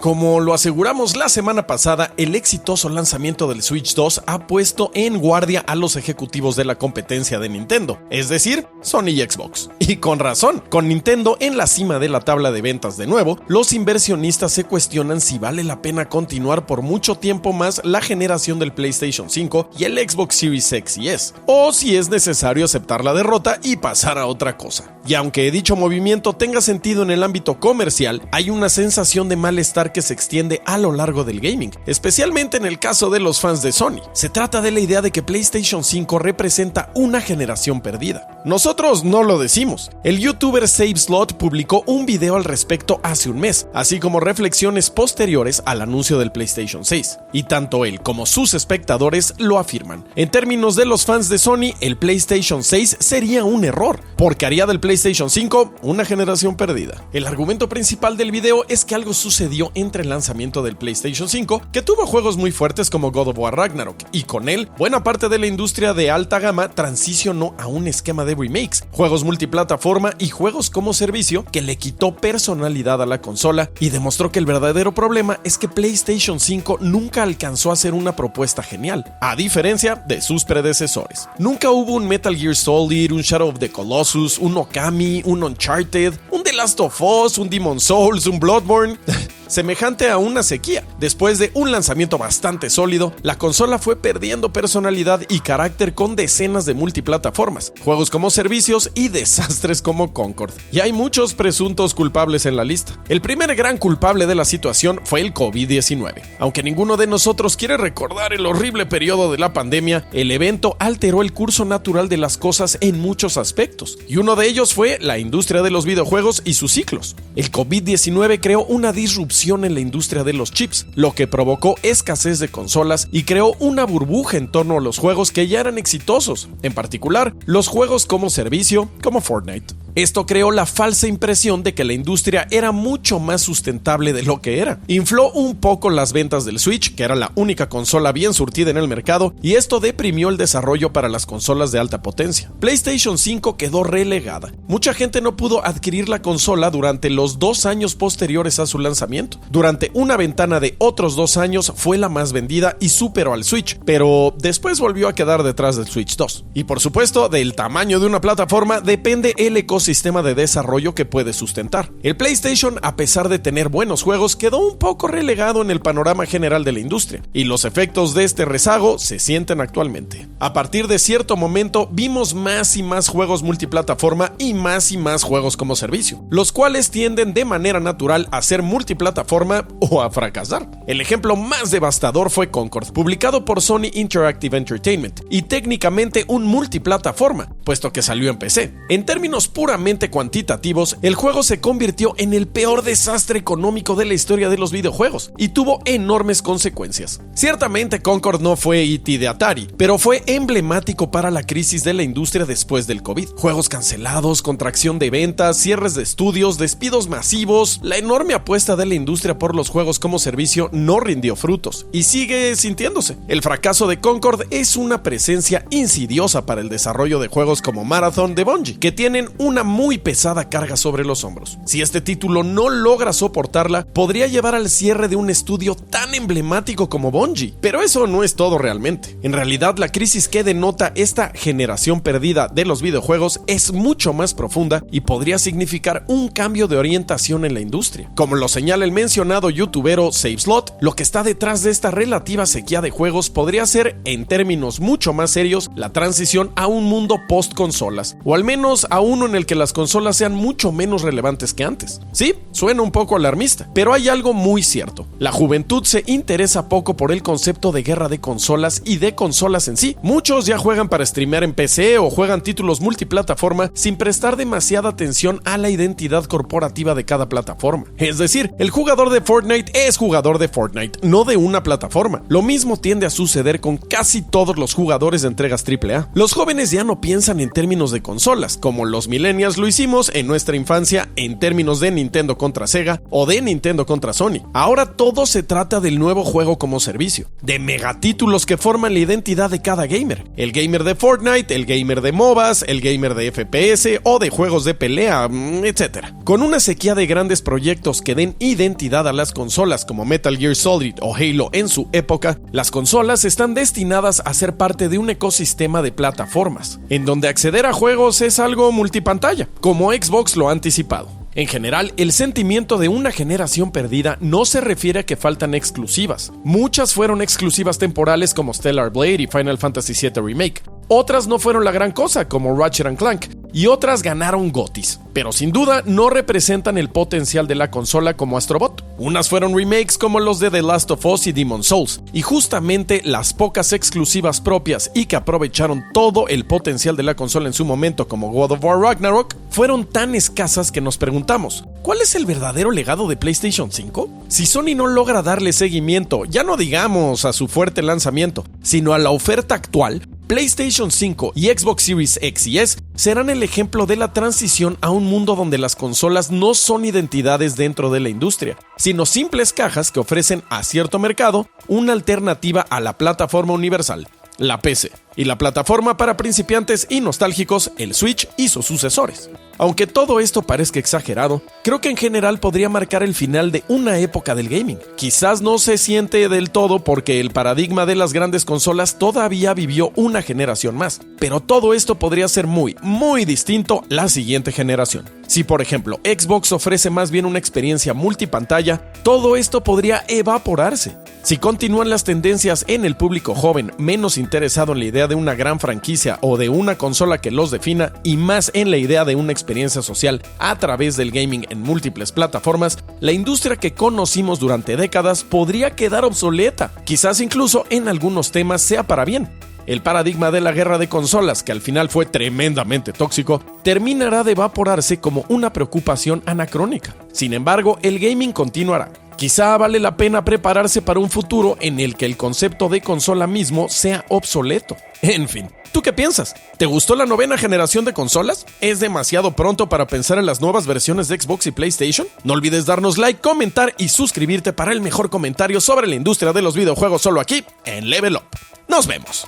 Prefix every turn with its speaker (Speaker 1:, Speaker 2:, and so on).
Speaker 1: Como lo aseguramos la semana pasada, el exitoso lanzamiento del Switch 2 ha puesto en guardia a los ejecutivos de la competencia de Nintendo, es decir, Sony y Xbox. Y con razón, con Nintendo en la cima de la tabla de ventas de nuevo, los inversionistas se cuestionan si vale la pena continuar por mucho tiempo más la generación del PlayStation 5 y el Xbox Series X y S, o si es necesario aceptar la derrota y pasar a otra cosa. Y aunque dicho movimiento tenga sentido en el ámbito comercial, hay una sensación de malestar que se extiende a lo largo del gaming, especialmente en el caso de los fans de Sony. Se trata de la idea de que PlayStation 5 representa una generación perdida. Nosotros no lo decimos. El youtuber SaveSlot publicó un video al respecto hace un mes, así como reflexiones posteriores al anuncio del PlayStation 6, y tanto él como sus espectadores lo afirman. En términos de los fans de Sony, el PlayStation 6 sería un error, porque haría del PlayStation 5 una generación perdida. El argumento principal del video es que algo sucedió entre el lanzamiento del PlayStation 5, que tuvo juegos muy fuertes como God of War Ragnarok, y con él, buena parte de la industria de alta gama transicionó a un esquema de remakes, juegos multiplataforma y juegos como servicio que le quitó personalidad a la consola y demostró que el verdadero problema es que PlayStation 5 nunca alcanzó a ser una propuesta genial, a diferencia de sus predecesores. Nunca hubo un Metal Gear Solid, un Shadow of the Colossus, un Okami, un Uncharted, un The Last of Us, un Demon's Souls, un Bloodborne... semejante a una sequía. Después de un lanzamiento bastante sólido, la consola fue perdiendo personalidad y carácter con decenas de multiplataformas, juegos como servicios y desastres como Concord. Y hay muchos presuntos culpables en la lista. El primer gran culpable de la situación fue el COVID-19. Aunque ninguno de nosotros quiere recordar el horrible periodo de la pandemia, el evento alteró el curso natural de las cosas en muchos aspectos, y uno de ellos fue la industria de los videojuegos y sus ciclos. El COVID-19 creó una disrupción en la industria de los chips, lo que provocó escasez de consolas y creó una burbuja en torno a los juegos que ya eran exitosos, en particular los juegos como servicio, como Fortnite. Esto creó la falsa impresión de que la industria era mucho más sustentable de lo que era. Infló un poco las ventas del Switch, que era la única consola bien surtida en el mercado, y esto deprimió el desarrollo para las consolas de alta potencia. PlayStation 5 quedó relegada. Mucha gente no pudo adquirir la consola durante los 2 años posteriores a su lanzamiento. Durante una ventana de otros 2 años fue la más vendida y superó al Switch, pero después volvió a quedar detrás del Switch 2. Y por supuesto, del tamaño de una plataforma depende el ecosistema de desarrollo que puede sustentar. El PlayStation, a pesar de tener buenos juegos, quedó un poco relegado en el panorama general de la industria, y los efectos de este rezago se sienten actualmente. A partir de cierto momento, vimos más y más juegos multiplataforma y más juegos como servicio, los cuales tienden de manera natural a ser multiplataforma o a fracasar. El ejemplo más devastador fue Concord, publicado por Sony Interactive Entertainment, y técnicamente un multiplataforma, puesto que salió en PC. En términos puramente cuantitativos, el juego se convirtió en el peor desastre económico de la historia de los videojuegos y tuvo enormes consecuencias. Ciertamente Concord no fue E.T. de Atari, pero fue emblemático para la crisis de la industria después del COVID. Juegos cancelados, contracción de ventas, cierres de estudios, despidos masivos. La enorme apuesta de la industria por los juegos como servicio no rindió frutos y sigue sintiéndose. El fracaso de Concord es una presencia insidiosa para el desarrollo de juegos como Marathon de Bungie, que tienen una muy pesada carga sobre los hombros. Si este título no logra soportarla, podría llevar al cierre de un estudio tan emblemático como Bungie. Pero eso no es todo realmente. En realidad, la crisis que denota esta generación perdida de los videojuegos es mucho más profunda y podría significar un cambio de orientación en la industria. Como lo señala el mencionado youtubero SaveSlot, lo que está detrás de esta relativa sequía de juegos podría ser, en términos mucho más serios, la transición a un mundo post-consolas, o al menos a uno en el que las consolas sean mucho menos relevantes que antes. Sí, suena un poco alarmista, pero hay algo muy cierto. La juventud se interesa poco por el concepto de guerra de consolas y de consolas en sí. Muchos ya juegan para streamear en PC o juegan títulos multiplataforma sin prestar demasiada atención a la identidad corporativa de cada plataforma. Es decir, el jugador de Fortnite es jugador de Fortnite, no de una plataforma. Lo mismo tiende a suceder con casi todos los jugadores de entregas AAA. Los jóvenes ya no piensan en términos de consolas, como los millennials lo hicimos en nuestra infancia en términos de Nintendo contra Sega o de Nintendo contra Sony. Ahora todo se trata del nuevo juego como servicio, de megatítulos que forman la identidad de cada gamer. El gamer de Fortnite, el gamer de MOBAs, el gamer de FPS o de juegos de pelea, etc. Con una sequía de grandes proyectos que den identidad a las consolas como Metal Gear Solid o Halo en su época, las consolas están destinadas a ser parte de un ecosistema de plataformas, en donde acceder a juegos es algo multipantalla, como Xbox lo ha anticipado. En general, el sentimiento de una generación perdida no se refiere a que faltan exclusivas. Muchas fueron exclusivas temporales como Stellar Blade y Final Fantasy VII Remake. Otras no fueron la gran cosa, como Ratchet & Clank, y otras ganaron GOTYs, pero sin duda no representan el potencial de la consola como Astrobot. Unas fueron remakes como los de The Last of Us y Demon's Souls, y justamente las pocas exclusivas propias y que aprovecharon todo el potencial de la consola en su momento como God of War Ragnarok, fueron tan escasas que nos preguntamos, ¿cuál es el verdadero legado de PlayStation 5? Si Sony no logra darle seguimiento, ya no digamos a su fuerte lanzamiento, sino a la oferta actual, PlayStation 5 y Xbox Series X y S serán el ejemplo de la transición a un mundo donde las consolas no son identidades dentro de la industria, sino simples cajas que ofrecen a cierto mercado una alternativa a la plataforma universal, la PC, y la plataforma para principiantes y nostálgicos, el Switch y sus sucesores. Aunque todo esto parezca exagerado, creo que en general podría marcar el final de una época del gaming. Quizás no se siente del todo porque el paradigma de las grandes consolas todavía vivió una generación más, pero todo esto podría ser muy distinto la siguiente generación. Si por ejemplo Xbox ofrece más bien una experiencia multipantalla, todo esto podría evaporarse. Si continúan las tendencias en el público joven menos interesado en la idea de una gran franquicia o de una consola que los defina y más en la idea de una experiencia social a través del gaming en múltiples plataformas, la industria que conocimos durante décadas podría quedar obsoleta, quizás incluso en algunos temas sea para bien. El paradigma de la guerra de consolas, que al final fue tremendamente tóxico, terminará de evaporarse como una preocupación anacrónica. Sin embargo, el gaming continuará. Quizá vale la pena prepararse para un futuro en el que el concepto de consola mismo sea obsoleto. En fin, ¿tú qué piensas? ¿Te gustó la novena generación de consolas? ¿Es demasiado pronto para pensar en las nuevas versiones de Xbox y PlayStation? No olvides darnos like, comentar y suscribirte para el mejor comentario sobre la industria de los videojuegos solo aquí en Level Up. ¡Nos vemos!